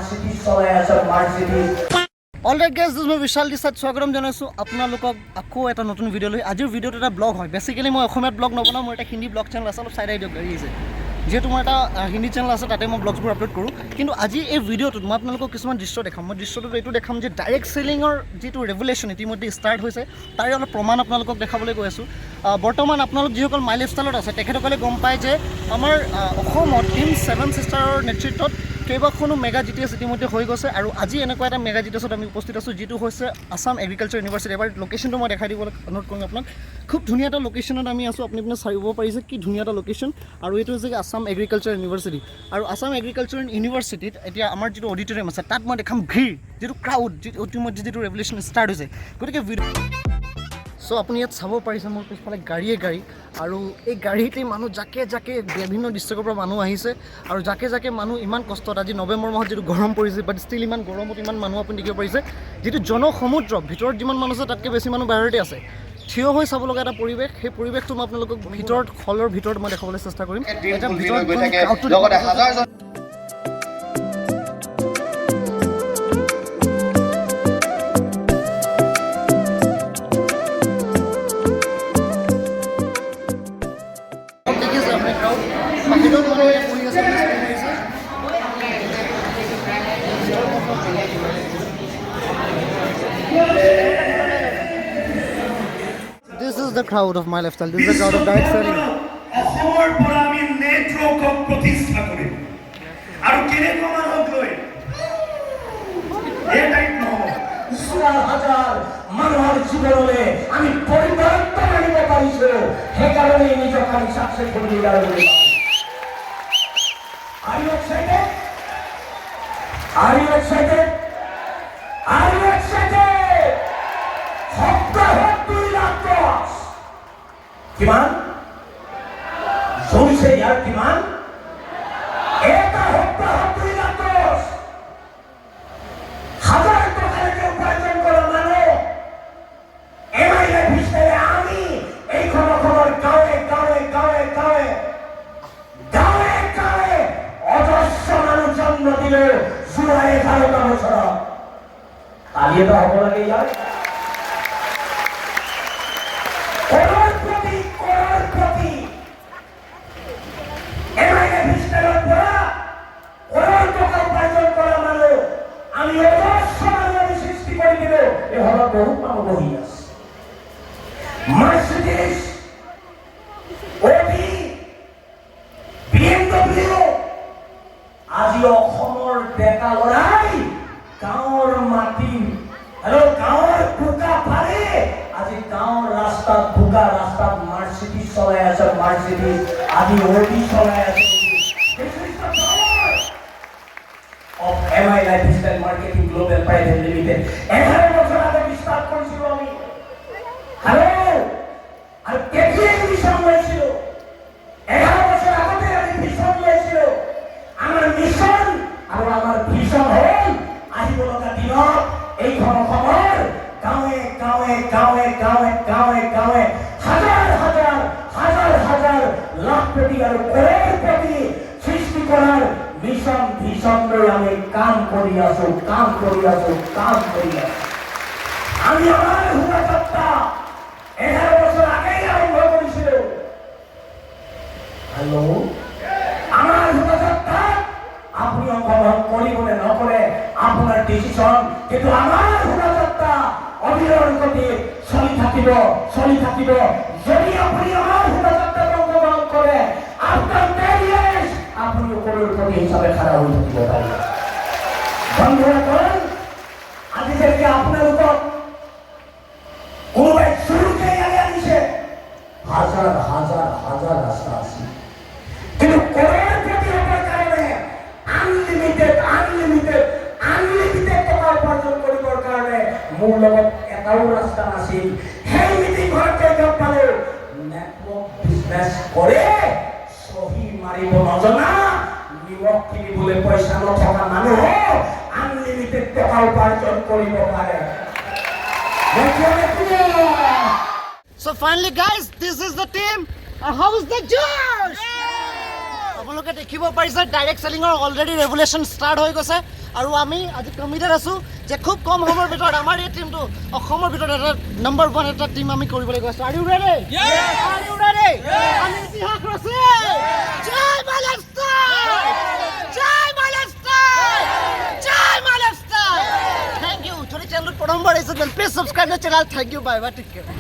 মাৰ্সিডিজ চলাই আছে মাৰ্সিডিজ। Alright guys, দিছ মই বিশাল দিছাত স্বাগতম জনাইছোঁ আপোনালোকক আকৌ এটা নতুন ভিডিঅ' লৈ। আজিৰ ভিডিঅ'টো এটা ব্লগ হয়। বেচিকেলি মই অসমীয়াত ব্লগ নবনাওঁ, মোৰ এটা হিন্দী ব্লগ চেনেল আছে, অলপ চাই দিয়ক গাড়ী আহিছে। যিহেতু মোৰ এটা হিন্দী চেনেল আছে, তাতে মই ব্লগছবোৰ আপলোড কৰোঁ। কিন্তু আজি এই ভিডিঅ'টোত মই আপোনালোকক কিছুমান দৃশ্য দেখাম। মই দৃশ্যটোত এইটো দেখাম যে ডাইৰেক্ট চেলিঙৰ যিটো ৰেভুলেশ্যন ইতিমধ্যে ষ্টাৰ্ট হৈছে, তাৰে অলপ প্ৰমাণ আপোনালোকক দেখাবলৈ গৈ আছোঁ। বৰ্তমান আপোনালোক যিসকল মাই লাইফষ্টাইলত আছে তেখেতসকলে গম পায় যে আমাৰ অসমত টিম 7 ছিষ্টাৰৰ নেতৃত্বত কেইবাখনো মেগা GTS ইতিমধ্যে হৈ গৈছে। আৰু আজি এনেকুৱা এটা মেগা GTSত আমি উপস্থিত আছোঁ, যিটো হৈছে আছাম এগ্ৰিকালচাৰ ইউনিভাৰ্চিটি। এবাৰ লোকেশ্যনটো মই দেখাই দিবলৈ অনুৰোধ কৰিম আপোনাক। খুব ধুনীয়া এটা লোকেশ্যনত আমি আছোঁ, আপুনি চাব পাৰিছে কি ধুনীয়া এটা লোকেশ্যন। আৰু এইটো হৈছে আছাম এগ্ৰিকালচাৰ ইউনিভাৰ্চিটি। আৰু আছাম এগ্ৰিকালচাৰ ইউনিভাৰ্চিটিত এতিয়া আমাৰ যিটো অডিটৰিয়াম আছে, তাত মই দেখাম ভিৰ, যিটো ক্ৰাউড, ইতিমধ্যে যিটো ৰেভুলেশ্যন ষ্টাৰ্ট হৈছে। গতিকে চ' আপুনি ইয়াত চাব পাৰিছে মোৰ পিছফালে গাড়ীয়ে গাড়ী, আৰু এই গাড়ীতেই মানুহ জাকে জাকে বিভিন্ন ডিষ্ট্ৰিক্টৰ পৰা মানুহ আহিছে। আৰু জাকে জাকে মানুহ ইমান কষ্টত, আজি নৱেম্বৰ মাহত যিটো গৰম পৰিছে, বাট ষ্টিল ইমান গৰমত ইমান মানুহ আপুনি দেখিব পাৰিছে। যিটো জনসমুদ্ৰ, ভিতৰত যিমান মানুহ আছে তাতকৈ বেছি মানুহ বাহিৰতে আছে। থিয় হৈ চাব লগা এটা পৰিৱেশ, সেই পৰিৱেশটো মই আপোনালোকক ভিতৰত হলৰ ভিতৰত মই দেখাবলৈ চেষ্টা কৰিম। এতিয়া ভিতৰত This is the crowd of my lifestyle. This is the crowd of direct selling. অসমৰ পৰা আমি নেটৱৰ্কক প্ৰতিষ্ঠা কৰিম আৰু কেনেকুৱা মানুহক লৈ এই টাইপ নহ'ব। হাজাৰ মানুহৰ জীৱনলৈ আমি পৰিৱৰ্তন আনিব পাৰিছোঁ, সেইকাৰণে নিজক আমি ছাকচেছফুল লিডাৰ বুলি ভাবোঁ। Are you excited? Are you excited? Are you excited? সপ্তাহত 2 লাখ টকা। কিমান? জোৰছে ইয়াৰ কিমান? এটা সপ্তাহত 2 লাখ টকা। 1000 টকালৈকে উপাৰ্জন কৰা মানুহ এমাইলে ভিতৰে আমি এইখন অসমৰ গাঁৱে গাঁৱে গাঁৱে গাঁৱে গাঁৱে গাঁৱে অজস্ৰ মানুহ জন্ম দিলে যোৱা 11টা বছৰত। কালি এটা হ'ব লাগে ইয়াৰ কোটি এমাইলে ভিতৰৰ পৰা কোটি টকা উপাৰ্জন কৰা মানুহ আমি অজস্ৰ মানুহ আমি সৃষ্টি কৰি দিলো। এই হলত বহুত মানুহ বহি আছে। মাৰ্চিডিজ, অডি, BMW, আজি অসমৰ ডেকা ল'ৰাই গাঁৱৰ মাটি গাঁৱৰ বোকা পাৰে, আজি গাঁৱৰ ৰাস্তাত বোকা ৰাস্তাত মাৰ্চিডিজ চলাই আছে মাৰ্চিডিজ, আজি অডি চলাই আছে। of MI Lifestyle Marketing Global Private Limited 11 বছর আগে বিস্তার করেছিল আমি। হ্যালো, আর কেজিএ মিশন হয়েছিল 11 বছর আগে আমি মিশন হয়েছিল। আমার মিশন আর আমার ভিশন হল আহিব লগা দিনত এইখন অসমৰ গাঁৱে গাঁৱে গাঁৱে গাঁৱে গাঁৱে গাঁৱে হাজাৰ হাজাৰ হাজাৰ হাজাৰ লাখ কোটি আৰু কোটি সৃষ্টি কৰাৰ মিশন ভিশন লৈ আমি কাম কৰি আছো, কাম কৰি আছো, কাম কৰি আছো। আমি আমাৰ হুৰাযাত্ৰা 11 বছৰ আগেই আৰম্ভ কৰিছিলো। হেল্ল', আমাৰ হুৰাযাত্ৰা আপুনি অংশগ্ৰহণ কৰিবনে নকৰে আপোনাৰ ডিচিশ্যন, কিন্তু আমাৰ হুৰাযাত্ৰা অবিৰল গতি চলি থাকিব, চলি থাকিব। যদি আপুনি আমাৰ হুৰাযাত্ৰাত অংশগ্ৰহণ কৰে, আফটাৰ 10 years আপনি কোটি হিসাবে খাড়া হয়ে থাকিব পাৰিব। বন্ধুসকল, আজি যেতিয়া আপোনালোকক কোনোবাই চুৰুকে ইয়ালৈ আনিছে, হাজাৰ হাজাৰ হাজাৰ ৰাস্তা আছে, কিন্তু কোটি হ'বৰ কাৰণে আনলিমিটেড আনলিমিটেড আনলিমিটেড টকা উপাৰ্জন কৰিবৰ কাৰণে মোৰ লগত এটাও ৰাস্তা নাছিল। সেই মিটিং ঘৰত গৈ পালো, নেটৱৰ্ক বিজনেছ কৰে সহি মাৰিব নজনা, নিমখ কিনিবলৈ পইচা নথকা মানুহ আনলিমিটেড টকা উপাৰ্জন কৰিব পাৰে। So finally guys, this is the team. How is the Josh? আপোনালোকে দেখিব পাৰিছে ডাইৰেক্ট চেলিঙৰ অলৰেডি ৰেভুলেশ্যন ষ্টাৰ্ট হৈ গৈছে। আৰু আমি আজি কমিটেড আছোঁ যে খুব কম সময়ৰ ভিতৰত আমাৰ এই টীমটো অসমৰ ভিতৰত এটা নম্বৰ 1 এটা টীম আমি কৰিবলৈ গৈ আছোঁ। Are you ready? Are you ready? আমি ইতিহাস ৰচি জয় মাইলষ্টাৰ! জয় মাইলষ্টাৰ! জয় মাইলষ্টাৰ! Thank you. যদি চেনেলত প্ৰথমবাৰ আহিছে please subscribe the channel. Thank you. Bye bye. Take care.